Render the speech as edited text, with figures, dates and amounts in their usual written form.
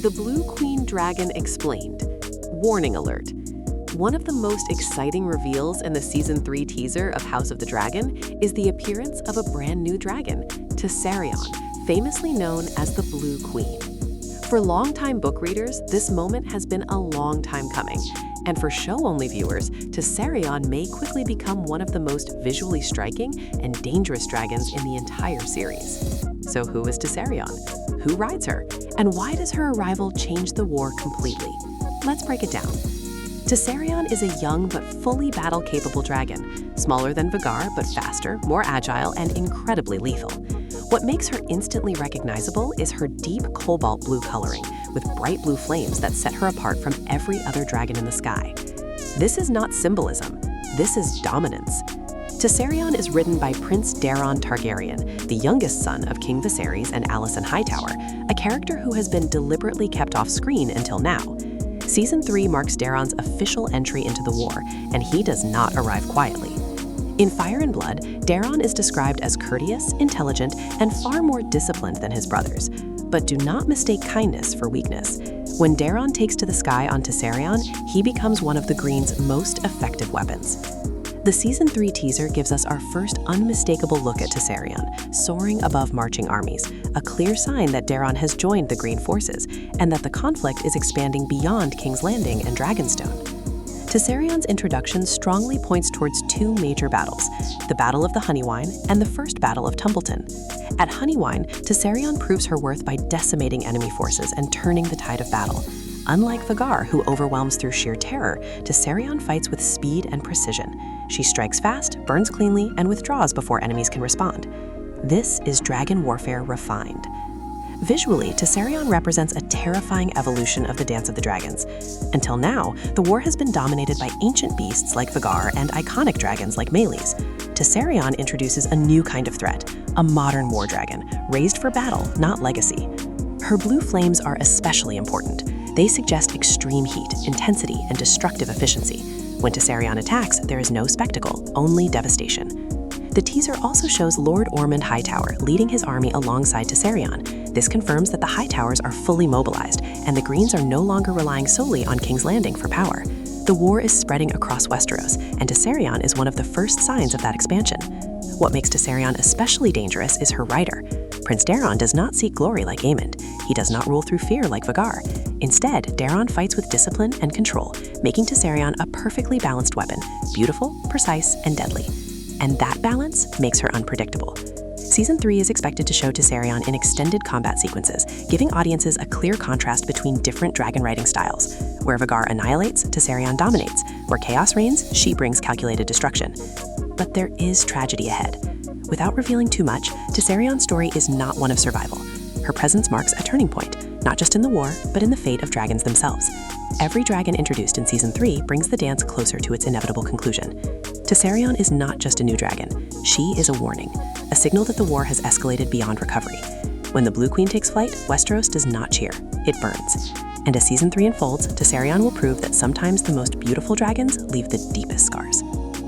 The Blue Queen Dragon Explained. Warning alert. One of the most exciting reveals in the Season 3 teaser of House of the Dragon is the appearance of a brand new dragon, Tessarion, famously known as the Blue Queen. For longtime book readers, this moment has been a long time coming, and for show-only viewers, Tessarion may quickly become one of the most visually striking and dangerous dragons in the entire series. So who is Tessarion? Who rides her? And why does her arrival change the war completely? Let's break it down. Tessarion is a young but fully battle-capable dragon, smaller than Vhagar but faster, more agile, and incredibly lethal. What makes her instantly recognizable is her deep cobalt-blue coloring, with bright blue flames that set her apart from every other dragon in the sky. This is not symbolism, this is dominance. Tessarion is ridden by Prince Daeron Targaryen, the youngest son of King Viserys and Alicent Hightower, a character who has been deliberately kept off screen until now. Season 3 marks Daeron's official entry into the war, and he does not arrive quietly. In Fire and Blood, Daeron is described as courteous, intelligent, and far more disciplined than his brothers. But do not mistake kindness for weakness. When Daeron takes to the sky on Tessarion, he becomes one of the Green's most effective weapons. The Season 3 teaser gives us our first unmistakable look at Tessarion, soaring above marching armies, a clear sign that Daeron has joined the Green forces, and that the conflict is expanding beyond King's Landing and Dragonstone. Tessarion's introduction strongly points towards two major battles, the Battle of the Honeywine and the First Battle of Tumbleton. At Honeywine, Tessarion proves her worth by decimating enemy forces and turning the tide of battle. Unlike Vhagar, who overwhelms through sheer terror, Tessarion fights with speed and precision. She strikes fast, burns cleanly, and withdraws before enemies can respond. This is dragon warfare refined. Visually, Tessarion represents a terrifying evolution of the Dance of the Dragons. Until now, the war has been dominated by ancient beasts like Vhagar and iconic dragons like Meleys. Tessarion introduces a new kind of threat, a modern war dragon, raised for battle, not legacy. Her blue flames are especially important. They suggest extreme heat, intensity, and destructive efficiency. When Tessarion attacks, there is no spectacle, only devastation. The teaser also shows Lord Ormond Hightower leading his army alongside Tessarion. This confirms that the Hightowers are fully mobilized, and the Greens are no longer relying solely on King's Landing for power. The war is spreading across Westeros, and Tessarion is one of the first signs of that expansion. What makes Tessarion especially dangerous is her rider. Prince Daeron does not seek glory like Aemond. He does not rule through fear like Vhagar. Instead, Daeron fights with discipline and control, making Tessarion a perfectly balanced weapon, beautiful, precise, and deadly. And that balance makes her unpredictable. Season 3 is expected to show Tessarion in extended combat sequences, giving audiences a clear contrast between different dragon riding styles. Where Vhagar annihilates, Tessarion dominates. Where chaos reigns, she brings calculated destruction. But there is tragedy ahead. Without revealing too much, Tessarion's story is not one of survival. Her presence marks a turning point, not just in the war, but in the fate of dragons themselves. Every dragon introduced in Season 3 brings the dance closer to its inevitable conclusion. Tessarion is not just a new dragon. She is a warning, a signal that the war has escalated beyond recovery. When the Blue Queen takes flight, Westeros does not cheer, it burns. And as Season 3 unfolds, Tessarion will prove that sometimes the most beautiful dragons leave the deepest scars.